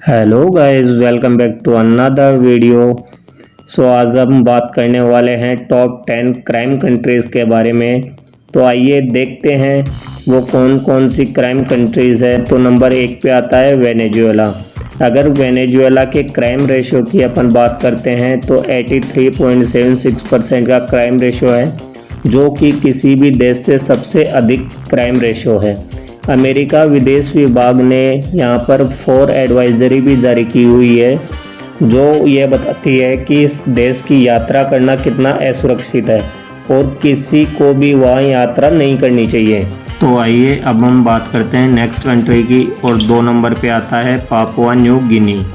Hello guys, welcome back to another video. आज हम बात करने वाले हैं टॉप 10 क्राइम कंट्रीज़ के बारे में। तो आइए देखते हैं वो कौन कौन सी क्राइम कंट्रीज़ है। तो नंबर 1 पे आता है वेनेजुएला। अगर वेनेजुएला के क्राइम रेशियो की अपन बात करते हैं तो 83.76% का क्राइम रेशियो है, जो कि किसी भी देश से सबसे अधिक क्राइम रेशियो है। अमेरिका विदेश विभाग ने यहाँ पर 4 एडवाइजरी भी जारी की हुई है, जो ये बताती है कि इस देश की यात्रा करना कितना असुरक्षित है और किसी को भी वहाँ यात्रा नहीं करनी चाहिए। तो आइए अब हम बात करते हैं नेक्स्ट कंट्री की, और 2 नंबर पे आता है पापुआ न्यू गिनी।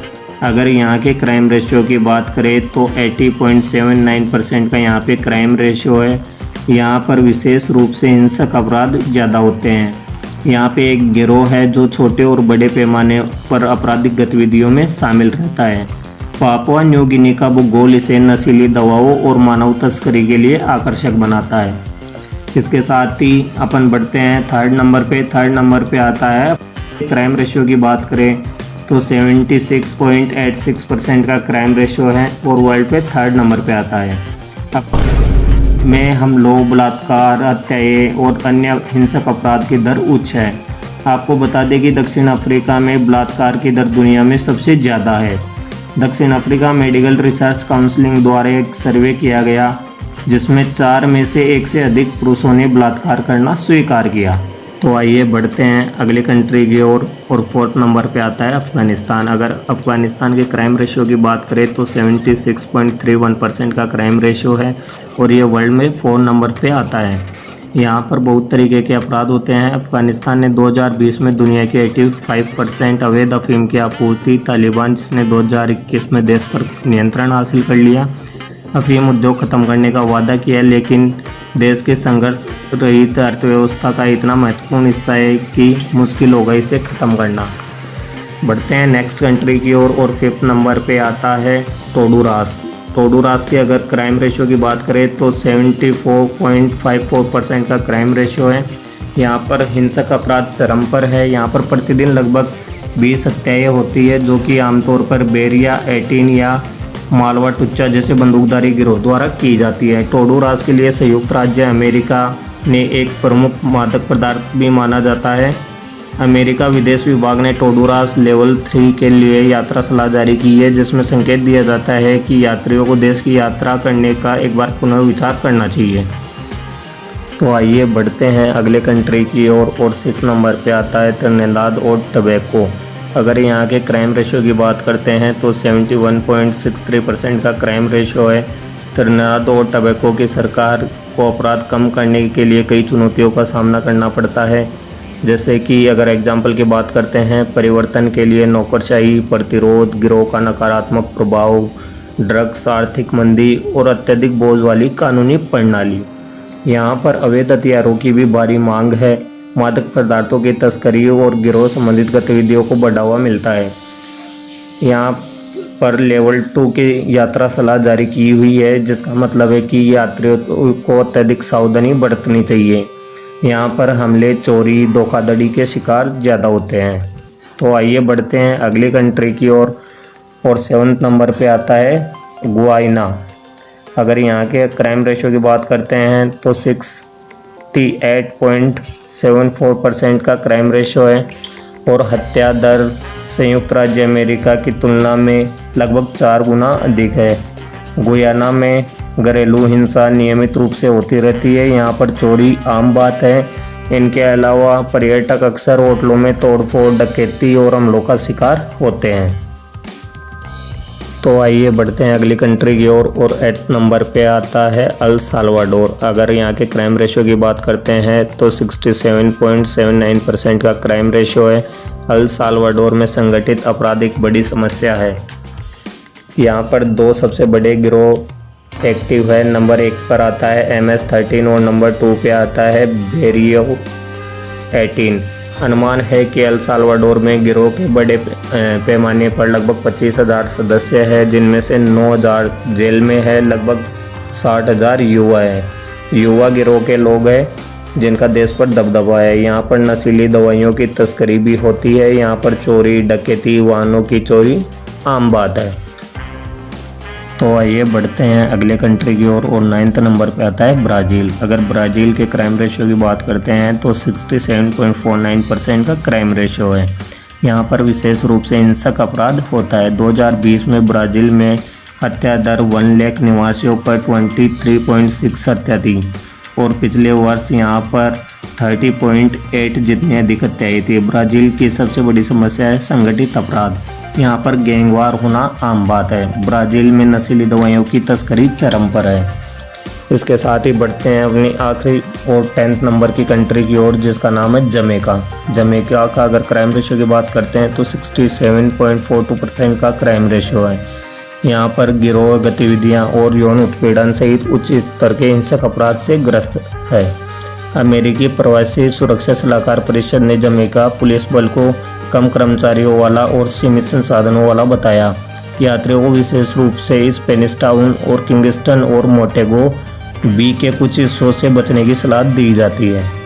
अगर यहाँ के क्राइम रेशियो की बात करें तो 80.79% का यहाँ पे क्राइम रेशियो है। यहाँ पर विशेष रूप से हिंसक अपराध ज़्यादा होते हैं। यहाँ पे एक गिरोह है जो छोटे और बड़े पैमाने पर आपराधिक गतिविधियों में शामिल रहता है। पापुआ न्यू गिनी का भूगोल इसे नशीली दवाओं और मानव तस्करी के लिए आकर्षक बनाता है। इसके साथ ही अपन बढ़ते हैं थर्ड नंबर पे आता है। क्राइम रेशियो की बात करें तो 76.86% का क्राइम रेशियो है और वर्ल्ड पे थर्ड नंबर पे आता है। में हम लोग बलात्कार, हत्याएं और अन्य हिंसक अपराध की दर उच्च है। आपको बता दें कि दक्षिण अफ्रीका में बलात्कार की दर दुनिया में सबसे ज़्यादा है। दक्षिण अफ्रीका मेडिकल रिसर्च काउंसिल द्वारा एक सर्वे किया गया, जिसमें 4 में से 1 से अधिक पुरुषों ने बलात्कार करना स्वीकार किया। तो आइए बढ़ते हैं अगली कंट्री की ओर, और 4th नंबर पे आता है अफ़गानिस्तान। अगर अफ़गानिस्तान के क्राइम रेशियो की बात करें तो 76.31% का क्राइम रेशियो है और ये वर्ल्ड में 4 नंबर पे आता है। यहाँ पर बहुत तरीके के अपराध होते हैं। अफ़गानिस्तान ने 2020 में दुनिया के 85% अवैध अफीम की आपूर्ति, तालिबान जिसने 2021 में देश पर नियंत्रण हासिल कर लिया, अफीम उद्योग ख़त्म करने का वादा किया, लेकिन देश के संघर्ष रहित अर्थव्यवस्था का इतना महत्वपूर्ण हिस्सा है कि मुश्किल होगा इसे ख़त्म करना। बढ़ते हैं नेक्स्ट कंट्री की ओर, और 5th नंबर पे आता है टोंडुरास। टोंडुरास की अगर क्राइम रेशियो की बात करें तो 74.54% का क्राइम रेशियो है। यहाँ पर हिंसक अपराध चरम पर है। यहाँ पर प्रतिदिन लगभग 20 हत्याएँ होती है, जो कि आमतौर पर बेरिया 18 या मालवा टुच्चा जैसे बंदूकधारी गिरोह द्वारा की जाती है। टोंडुरास के लिए संयुक्त राज्य अमेरिका ने एक प्रमुख मादक पदार्थ भी माना जाता है। अमेरिका विदेश विभाग ने टोंडुरास लेवल 3 के लिए यात्रा सलाह जारी की है, जिसमें संकेत दिया जाता है कि यात्रियों को देश की यात्रा करने का एक बार पुनर्विचार करना चाहिए। तो आइए बढ़ते हैं अगले कंट्री की ओर, और 6th नंबर पे आता है त्रिनिदाद और टोबैगो। अगर यहाँ के क्राइम रेशियो की बात करते हैं तो 71.63% का क्राइम रेशियो है। त्रिनिदाद और टोबैगो की सरकार को अपराध कम करने के लिए कई चुनौतियों का सामना करना पड़ता है, जैसे कि अगर एग्जाम्पल की बात करते हैं, परिवर्तन के लिए नौकरशाही, प्रतिरोध, गिरोह का नकारात्मक प्रभाव, ड्रग्स, आर्थिक मंदी और अत्यधिक बोझ वाली कानूनी प्रणाली। यहाँ पर अवैध हथियारों की भी भारी मांग है। मादक पदार्थों की तस्करी और गिरोह संबंधित गतिविधियों को बढ़ावा मिलता है। यहाँ पर लेवल 2 की यात्रा सलाह जारी की हुई है, जिसका मतलब है कि यात्रियों को अत्यधिक सावधानी बरतनी चाहिए। यहाँ पर हमले, चोरी, धोखाधड़ी के शिकार ज़्यादा होते हैं। तो आइए बढ़ते हैं अगली कंट्री की ओर, और 7th नंबर पे आता है गुयाना। अगर यहाँ के क्राइम रेशियो की बात करते हैं तो 68.74% का क्राइम रेशियो है और हत्या दर संयुक्त राज्य अमेरिका की तुलना में लगभग 4 गुना अधिक है। गुयाना में घरेलू हिंसा नियमित रूप से होती रहती है। यहाँ पर चोरी आम बात है। इनके अलावा पर्यटक अक्सर होटलों में तोड़फोड़, डकैती और हमलों का शिकार होते हैं। तो आइए बढ़ते हैं अगली कंट्री की ओर, और 8th नंबर पे आता है अल साल्वाडोर। अगर यहाँ के क्राइम रेशियो की बात करते हैं तो 67.79% का क्राइम रेशियो है। अल साल्वाडोर में संगठित अपराध एक बड़ी समस्या है। यहाँ पर 2 सबसे बड़े गिरोह एक्टिव है। नंबर 1 पर आता है MS-13 और नंबर 2 पे आता है बेरियो 18। अनुमान है कि अल साल्वाडोर में गिरोह के बड़े पैमाने पर लगभग 25,000 सदस्य हैं, जिनमें से 9,000 जेल में है। लगभग 60,000 युवा है। युवा गिरोह के लोग हैं जिनका देश पर दबदबा है। यहाँ पर नशीली दवाइयों की तस्करी भी होती है। यहाँ पर चोरी, डकैती, वाहनों की चोरी आम बात है। तो आइए बढ़ते हैं अगले कंट्री की ओर और 9th नंबर पे आता है ब्राज़ील। अगर ब्राज़ील के क्राइम रेशियो की बात करते हैं तो 67.49% का क्राइम रेशियो है। यहाँ पर विशेष रूप से हिंसक अपराध होता है। 2020 में ब्राज़ील में हत्या दर 1 लाख निवासियों पर 23.6 हत्या थी और पिछले वर्ष यहाँ पर 30.8 जितनी अधिक हत्याएं थी। ब्राज़ील की सबसे बड़ी समस्या है संगठित अपराध। यहाँ पर गैंगवार होना आम बात है। ब्राज़ील में नशीली दवाइयों की तस्करी चरम पर है। इसके साथ ही बढ़ते हैं अपनी आखिरी और 10th नंबर की कंट्री की ओर, जिसका नाम है जमैका। जमैका का अगर क्राइम रेशियो की बात करते हैं तो 67.42% का क्राइम रेशियो है। यहाँ पर गिरोह गतिविधियाँ और यौन उत्पीड़न सहित उच्च स्तर के हिंसक अपराध से ग्रस्त है। अमेरिकी प्रवासी सुरक्षा सलाहकार परिषद ने जमैका पुलिस बल को कम कर्मचारियों वाला और सीमित संसाधनों वाला बताया। यात्रियों को विशेष रूप से स्पेनिश टाउन और किंगस्टन और मोंटेगो बी के कुछ हिस्सों से बचने की सलाह दी जाती है।